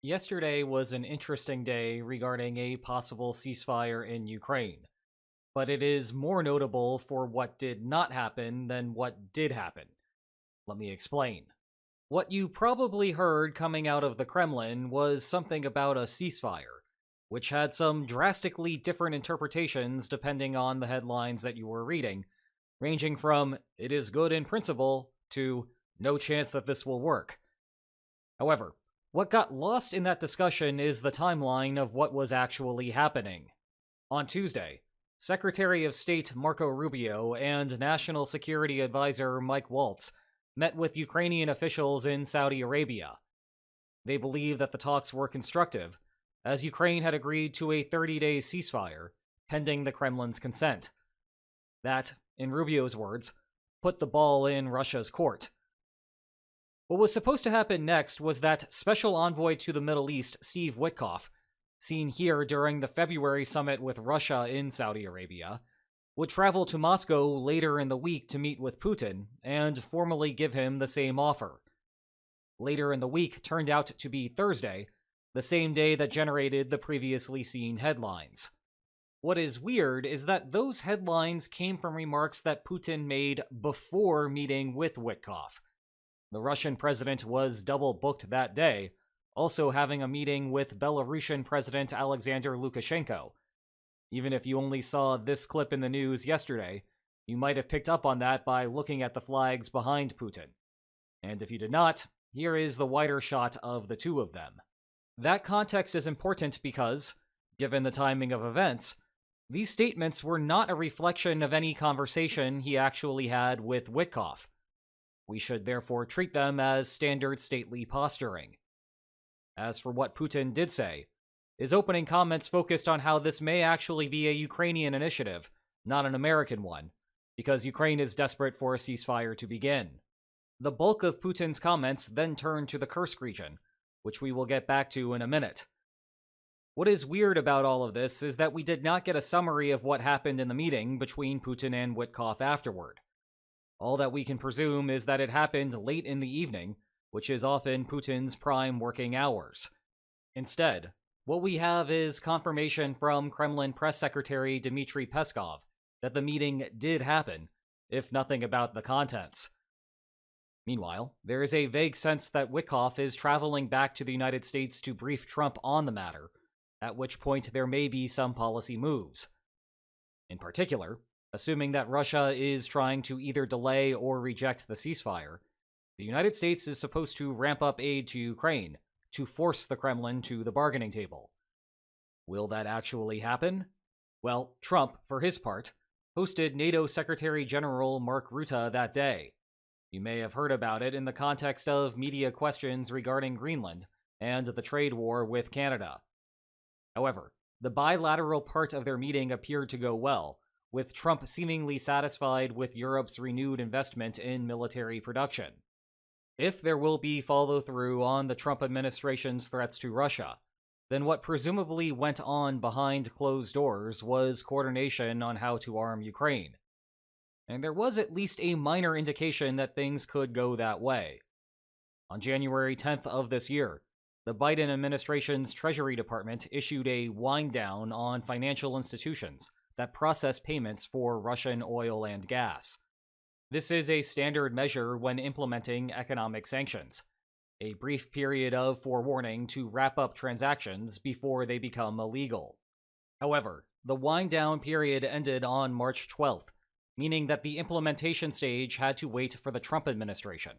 Yesterday was an interesting day regarding a possible ceasefire in Ukraine, but it is more notable for what did not happen than what did happen. Let me explain. What you probably heard coming out of the Kremlin was something about a ceasefire, which had some drastically different interpretations depending on the headlines that you were reading, ranging from "it is good in principle" to "no chance that this will work." However, what got lost in that discussion is the timeline of what was actually happening. On Tuesday, Secretary of State Marco Rubio and National Security Advisor Mike Waltz met with Ukrainian officials in Saudi Arabia. They believe that the talks were constructive, as Ukraine had agreed to a 30-day ceasefire, pending the Kremlin's consent. That, in Rubio's words, put the ball in Russia's court. What was supposed to happen next was that Special Envoy to the Middle East, Steve Witkoff, seen here during the February summit with Russia in Saudi Arabia, would travel to Moscow later in the week to meet with Putin and formally give him the same offer. Later in the week turned out to be Thursday, the same day that generated the previously seen headlines. What is weird is that those headlines came from remarks that Putin made before meeting with Witkoff. The Russian president was double booked that day, also having a meeting with Belarusian President Alexander Lukashenko. Even if you only saw this clip in the news yesterday, you might have picked up on that by looking at the flags behind Putin. And if you did not, here is the wider shot of the two of them. That context is important because, given the timing of events, these statements were not a reflection of any conversation he actually had with Witkoff. We should therefore treat them as standard stately posturing. As for what Putin did say, his opening comments focused on how this may actually be a Ukrainian initiative, not an American one, because Ukraine is desperate for a ceasefire to begin. The bulk of Putin's comments then turned to the Kursk region, which we will get back to in a minute. What is weird about all of this is that we did not get a summary of what happened in the meeting between Putin and Witkoff afterward. All that we can presume is that it happened late in the evening, which is often Putin's prime working hours. Instead, what we have is confirmation from Kremlin Press Secretary Dmitry Peskov that the meeting did happen, if nothing about the contents. Meanwhile, there is a vague sense that Witkoff is traveling back to the United States to brief Trump on the matter, at which point there may be some policy moves. In particular, assuming that Russia is trying to either delay or reject the ceasefire, the United States is supposed to ramp up aid to Ukraine to force the Kremlin to the bargaining table. Will that actually happen? Well, Trump, for his part, hosted NATO Secretary General Mark Rutte that day. You may have heard about it in the context of media questions regarding Greenland and the trade war with Canada. However, the bilateral part of their meeting appeared to go well, with Trump seemingly satisfied with Europe's renewed investment in military production. If there will be follow-through on the Trump administration's threats to Russia, then what presumably went on behind closed doors was coordination on how to arm Ukraine. And there was at least a minor indication that things could go that way. On January 10th of this year, the Biden administration's Treasury Department issued a wind-down on financial institutions that process payments for Russian oil and gas. This is a standard measure when implementing economic sanctions, a brief period of forewarning to wrap up transactions before they become illegal. However, the wind-down period ended on March 12th, meaning that the implementation stage had to wait for the Trump administration.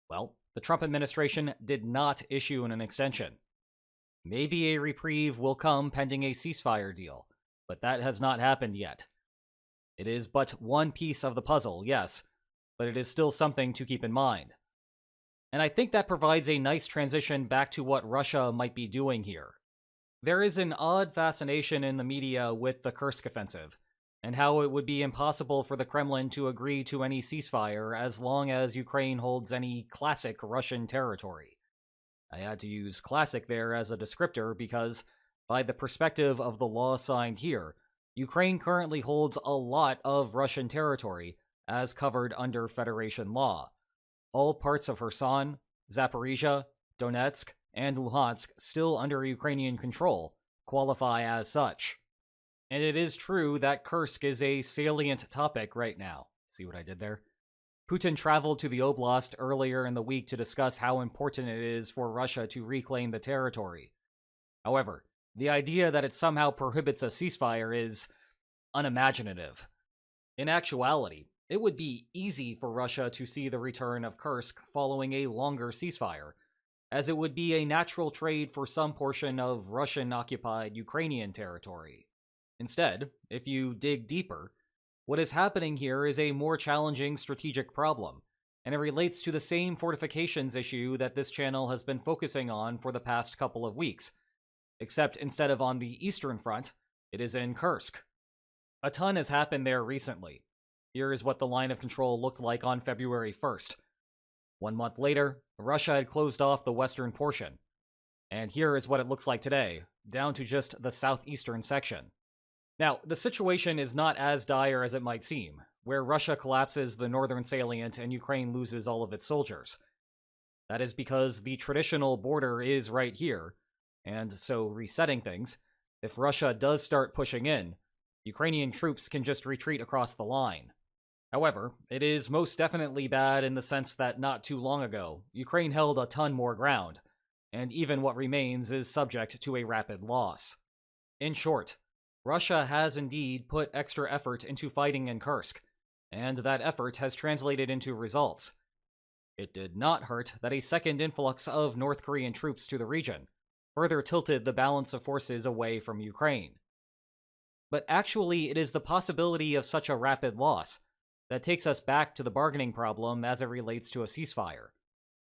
Well, the Trump administration did not issue an extension. Maybe a reprieve will come pending a ceasefire deal, but that has not happened yet. It is but one piece of the puzzle, yes, but it is still something to keep in mind. And I think that provides a nice transition back to what Russia might be doing here. There is an odd fascination in the media with the Kursk offensive, and how it would be impossible for the Kremlin to agree to any ceasefire as long as Ukraine holds any classic Russian territory. I had to use classic there as a descriptor because, by the perspective of the law signed here, Ukraine currently holds a lot of Russian territory as covered under Federation law. All parts of Kherson, Zaporizhia, Donetsk, and Luhansk still under Ukrainian control qualify as such. And it is true that Kursk is a salient topic right now. See what I did there? Putin traveled to the oblast earlier in the week to discuss how important it is for Russia to reclaim the territory. However, the idea that it somehow prohibits a ceasefire is unimaginative. In actuality, it would be easy for Russia to see the return of Kursk following a longer ceasefire, as it would be a natural trade for some portion of Russian-occupied Ukrainian territory. Instead, if you dig deeper, what is happening here is a more challenging strategic problem, and it relates to the same fortifications issue that this channel has been focusing on for the past couple of weeks, except instead of on the Eastern Front, it is in Kursk. A ton has happened there recently. Here is what the line of control looked like on February 1st. 1 month later, Russia had closed off the western portion. And here is what it looks like today, down to just the southeastern section. Now, the situation is not as dire as it might seem, where Russia collapses the northern salient and Ukraine loses all of its soldiers. That is because the traditional border is right here, and so resetting things, if Russia does start pushing in, Ukrainian troops can just retreat across the line. However, it is most definitely bad in the sense that not too long ago, Ukraine held a ton more ground, and even what remains is subject to a rapid loss. In short, Russia has indeed put extra effort into fighting in Kursk, and that effort has translated into results. It did not hurt that a second influx of North Korean troops to the region further tilted the balance of forces away from Ukraine. But actually, it is the possibility of such a rapid loss that takes us back to the bargaining problem as it relates to a ceasefire.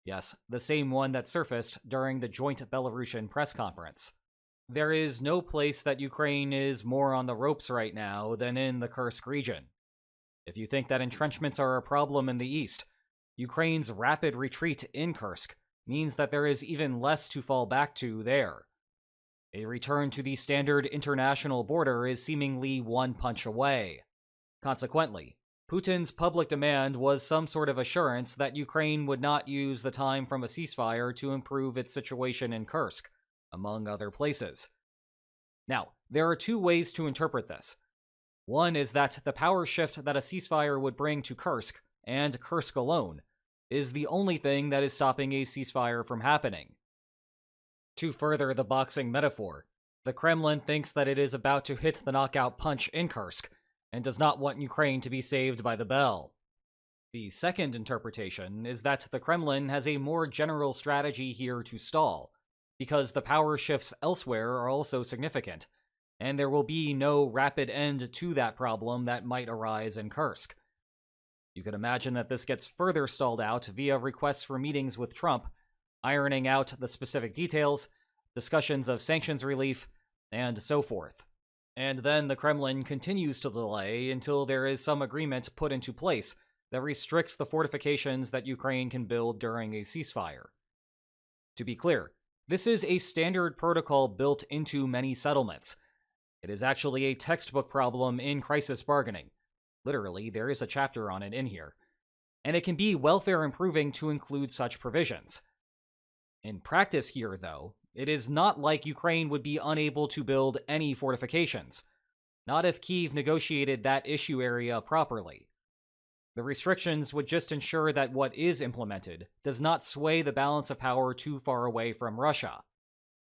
Yes, the same one that surfaced during the joint Belarusian press conference. There is no place that Ukraine is more on the ropes right now than in the Kursk region. If you think that entrenchments are a problem in the east, Ukraine's rapid retreat in Kursk means that there is even less to fall back to there. A return to the standard international border is seemingly one punch away. Consequently, Putin's public demand was some sort of assurance that Ukraine would not use the time from a ceasefire to improve its situation in Kursk, among other places. Now, there are two ways to interpret this. One is that the power shift that a ceasefire would bring to Kursk, and Kursk alone, is the only thing that is stopping a ceasefire from happening. To further the boxing metaphor, the Kremlin thinks that it is about to hit the knockout punch in Kursk, and does not want Ukraine to be saved by the bell. The second interpretation is that the Kremlin has a more general strategy here to stall, because the power shifts elsewhere are also significant, and there will be no rapid end to that problem that might arise in Kursk. You can imagine that this gets further stalled out via requests for meetings with Trump, ironing out the specific details, discussions of sanctions relief, and so forth. And then the Kremlin continues to delay until there is some agreement put into place that restricts the fortifications that Ukraine can build during a ceasefire. To be clear, this is a standard protocol built into many settlements. It is actually a textbook problem in crisis bargaining. Literally, there is a chapter on it in here. And it can be welfare improving to include such provisions. In practice here, though, it is not like Ukraine would be unable to build any fortifications, not if Kyiv negotiated that issue area properly. The restrictions would just ensure that what is implemented does not sway the balance of power too far away from Russia.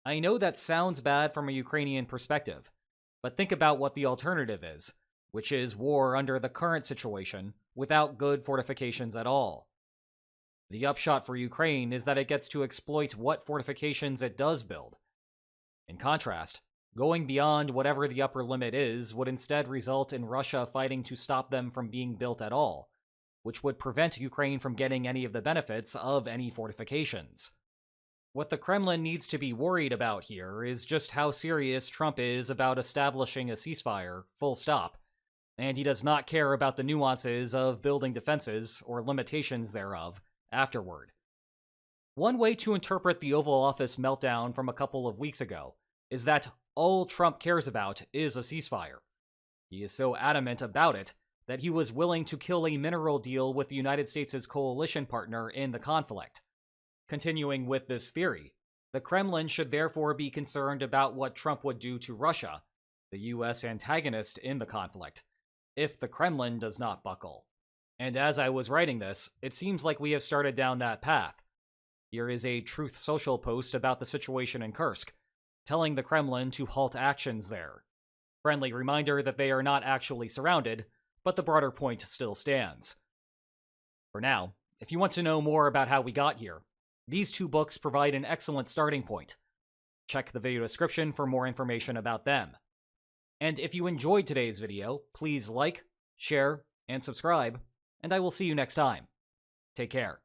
I know that sounds bad from a Ukrainian perspective, but think about what the alternative is, which is war under the current situation without good fortifications at all. The upshot for Ukraine is that it gets to exploit what fortifications it does build. In contrast, going beyond whatever the upper limit is would instead result in Russia fighting to stop them from being built at all, which would prevent Ukraine from getting any of the benefits of any fortifications. What the Kremlin needs to be worried about here is just how serious Trump is about establishing a ceasefire, full stop, and he does not care about the nuances of building defenses or limitations thereof afterward. One way to interpret the Oval Office meltdown from a couple of weeks ago is that all Trump cares about is a ceasefire. He is so adamant about it that he was willing to kill a mineral deal with the United States' coalition partner in the conflict. Continuing with this theory, The Kremlin should therefore be concerned about what Trump would do to Russia, the US antagonist in the conflict, if the Kremlin does not buckle. And as I was writing this, it seems like we have started down that path. Here is a Truth Social post about the situation in Kursk, telling the Kremlin to halt actions there. Friendly reminder that they are not actually surrounded, but the broader point still stands. For now, if you want to know more about how we got here, these two books provide an excellent starting point. Check the video description for more information about them. And if you enjoyed today's video, please like, share, and subscribe, and I will see you next time. Take care.